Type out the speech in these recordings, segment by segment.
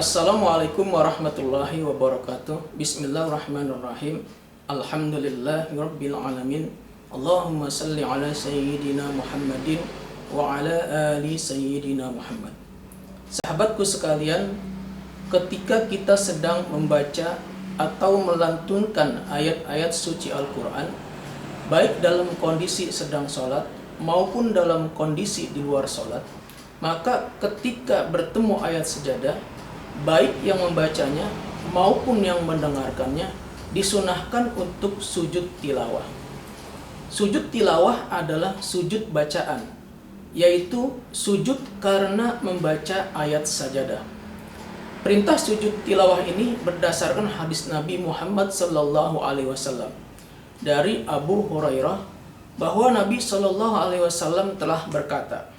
Assalamualaikum warahmatullahi wabarakatuh. Bismillahirrahmanirrahim. Alhamdulillahirabbil alamin. Allahumma salli ala sayyidina Muhammadin wa ala ali sayyidina Muhammad. Sahabatku sekalian, ketika kita sedang membaca atau melantunkan ayat-ayat suci Al-Quran, baik dalam kondisi sedang sholat maupun dalam kondisi di luar sholat, maka ketika bertemu ayat sejadah, baik yang membacanya maupun yang mendengarkannya disunahkan untuk sujud tilawah. Sujud tilawah adalah sujud bacaan, yaitu sujud karena membaca ayat sajadah. Perintah sujud tilawah ini berdasarkan hadis Nabi Muhammad SAW dari Abu Hurairah bahwa Nabi SAW telah berkata,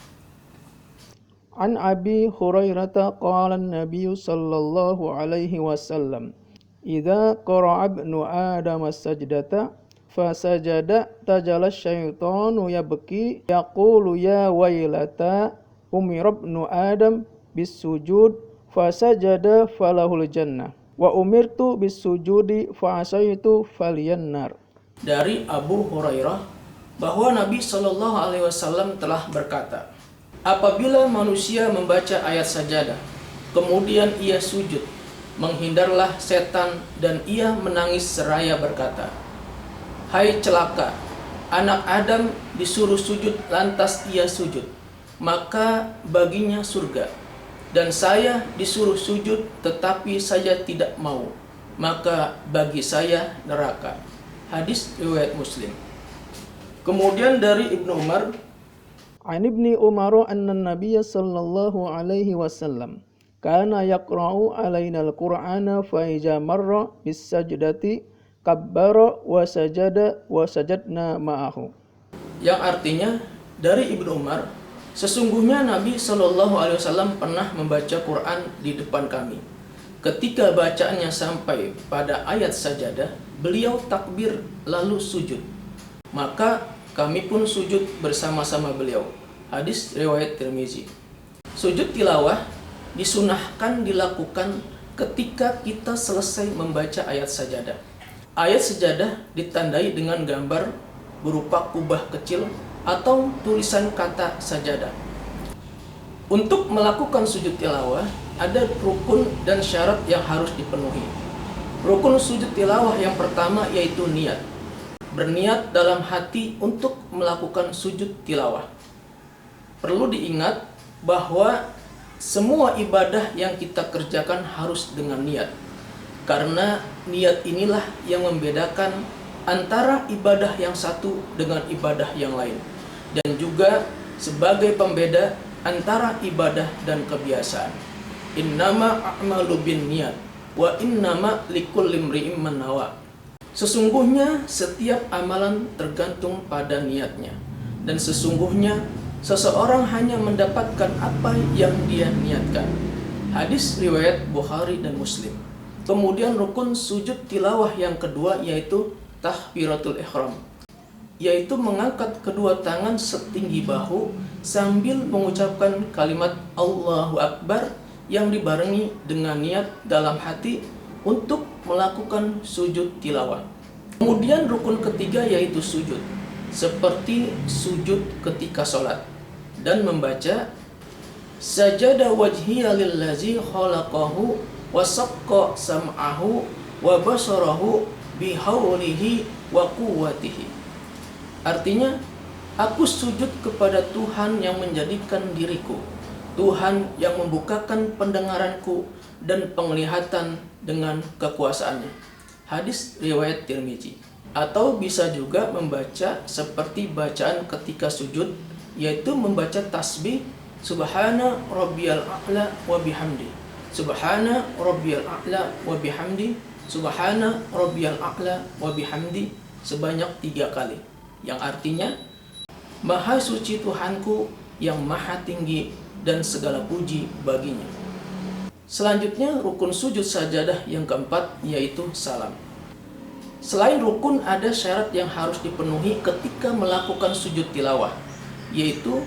An Abi Hurairah qala an-nabiy sallallahu alaihi wasallam idza qara'a ibnu Adam as-sajdata fasajada tajala syaitanu yabki yaqulu ya wailata umira ibnu Adam bis-sujud fasajada falahul jannah wa umirtu bis-sujudi fa'asaitu falyannar. Dari Abu Hurairah bahwa Nabi SAW telah berkata, apabila manusia membaca ayat sajadah, kemudian ia sujud, menghindarlah setan dan ia menangis seraya berkata, hai celaka, anak Adam disuruh sujud lantas ia sujud, maka baginya surga. Dan saya disuruh sujud tetapi saya tidak mau, maka bagi saya neraka. Hadis riwayat Muslim. Kemudian dari Ibnu Umar, An ibni Umar anna Nabiy sallallahu alaihi wasallam kana yaqra'u alaina al-Qur'ana fa iza marra bis sajdati kabbara wa sajadna ma'ahu. Yang artinya dari Ibnu Umar, sesungguhnya Nabi SAW pernah membaca Quran di depan kami. Ketika bacaannya sampai pada ayat sajadah, beliau takbir lalu sujud, maka kami pun sujud bersama-sama beliau. Hadis riwayat Tirmizi. Sujud tilawah disunahkan dilakukan ketika kita selesai membaca ayat sajadah. Ayat sajadah ditandai dengan gambar berupa kubah kecil atau tulisan kata sajadah. Untuk melakukan sujud tilawah ada rukun dan syarat yang harus dipenuhi. Rukun sujud tilawah yang pertama yaitu niat. Berniat dalam hati untuk melakukan sujud tilawah. Perlu diingat bahwa semua ibadah yang kita kerjakan harus dengan niat. Karena niat inilah yang membedakan antara ibadah yang satu dengan ibadah yang lain. Dan juga sebagai pembeda antara ibadah dan kebiasaan. Innama a'malu binniyat wa innama likulli imri'in ma nawa. Sesungguhnya setiap amalan tergantung pada niatnya, dan sesungguhnya seseorang hanya mendapatkan apa yang dia niatkan. Hadis riwayat Bukhari dan Muslim. Kemudian rukun sujud tilawah yang kedua yaitu takbiratul ihram, yaitu mengangkat kedua tangan setinggi bahu sambil mengucapkan kalimat Allahu Akbar yang dibarengi dengan niat dalam hati untuk melakukan sujud tilawah. Kemudian rukun ketiga yaitu sujud, seperti sujud ketika sholat dan membaca sajada wajhiya lillazi khalaqahu wa saqqa sam'ahu wa basarahu bihaulihi wa quwwatihi. Artinya, aku sujud kepada Tuhan yang menjadikan diriku, Tuhan yang membukakan pendengaranku dan penglihatan dengan kekuasaannya. Hadis riwayat Tirmizi. Atau bisa juga membaca seperti bacaan ketika sujud, yaitu membaca tasbih Subhana rabbiyal a'la wa bihamdi, Subhana rabbiyal a'la wa bihamdi, Subhana rabbiyal a'la wa bihamdi sebanyak 3 kali. Yang artinya, Maha suci Tuhanku yang maha tinggi dan segala puji baginya. Selanjutnya rukun sujud sajadah yang keempat yaitu salam. Selain rukun ada syarat yang harus dipenuhi ketika melakukan sujud tilawah, yaitu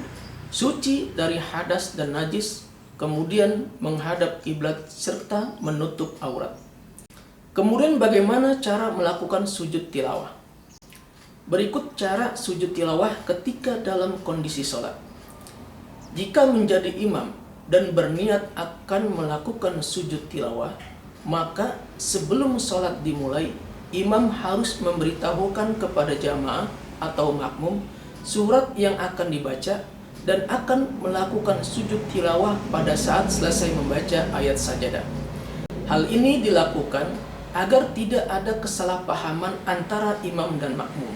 suci dari hadas dan najis, kemudian menghadap kiblat serta menutup aurat. Kemudian bagaimana cara melakukan sujud tilawah? Berikut cara sujud tilawah ketika dalam kondisi sholat. Jika menjadi imam dan berniat akan melakukan sujud tilawah, maka sebelum sholat dimulai, imam harus memberitahukan kepada jamaah atau makmum surat yang akan dibaca dan akan melakukan sujud tilawah pada saat selesai membaca ayat sajadah. Hal ini dilakukan agar tidak ada kesalahpahaman antara imam dan makmum.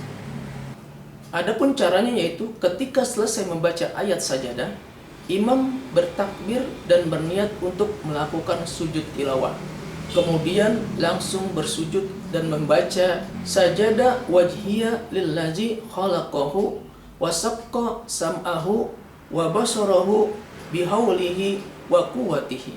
Adapun caranya yaitu ketika selesai membaca ayat sajadah, imam bertakbir dan berniat untuk melakukan sujud tilawah. Kemudian langsung bersujud dan membaca sajada wajhiya lillazi khalaqahu wa saqqa sam'ahu wa basarahu bihaulihi wa quwwatihi,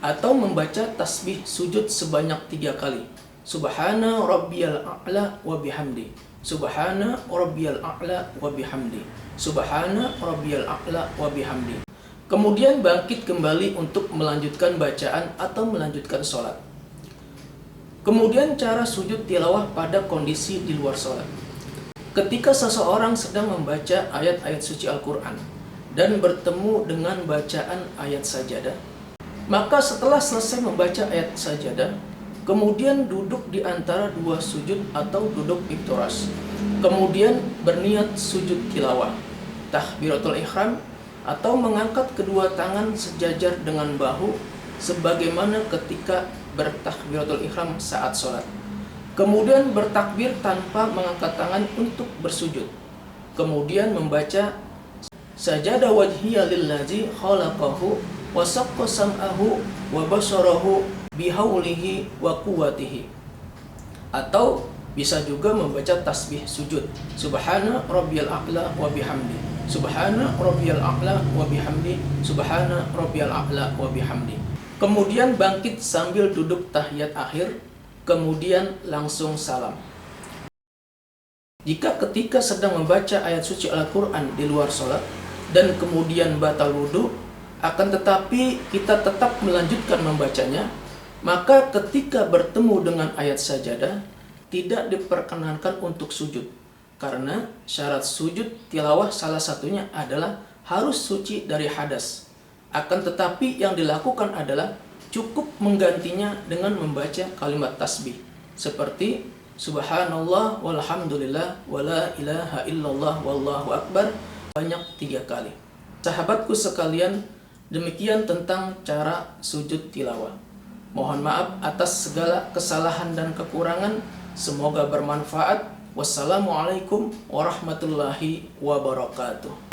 atau membaca tasbih sujud sebanyak 3 kali. Subhana rabbiyal a'la wa bihamdi. Subhana rabbiyal a'la wa bihamdi. Subhana rabbiyal a'la wa bihamdi. Kemudian bangkit kembali untuk melanjutkan bacaan atau melanjutkan sholat. Kemudian cara sujud tilawah pada kondisi di luar sholat. Ketika seseorang sedang membaca ayat-ayat suci Al-Quran dan bertemu dengan bacaan ayat sajadah, maka setelah selesai membaca ayat sajadah, kemudian duduk di antara 2 sujud atau duduk iftiras. Kemudian berniat sujud tilawah, takbiratul ihram, atau mengangkat kedua tangan sejajar dengan bahu sebagaimana ketika bertakbiratul ihram saat sholat. Kemudian bertakbir tanpa mengangkat tangan untuk bersujud. Kemudian membaca sajada wajhiya lillazi khalaqahu wa saqqa sam'ahu wa basarahu bihaulihi wa quwwatihi. Atau bisa juga membaca tasbih sujud, subhana rabbiyal a'la wa bihamdi. Subhana rabbiyal a'la wa bihamdi. Subhana rabbiyal a'la wa bihamdi. Kemudian bangkit sambil duduk tahiyat akhir, kemudian langsung salam. Jika ketika sedang membaca ayat suci Al-Quran di luar sholat dan kemudian batal wudu, akan tetapi kita tetap melanjutkan membacanya, maka ketika bertemu dengan ayat sajadah tidak diperkenankan untuk sujud, karena syarat sujud tilawah salah satunya adalah harus suci dari hadas. Akan tetapi yang dilakukan adalah cukup menggantinya dengan membaca kalimat tasbih seperti subhanallah walhamdulillah wala ilaha illallah wallahu akbar banyak 3 kali. Sahabatku sekalian, demikian tentang cara sujud tilawah. Mohon maaf atas segala kesalahan dan kekurangan. Semoga bermanfaat. Wassalamualaikum warahmatullahi wabarakatuh.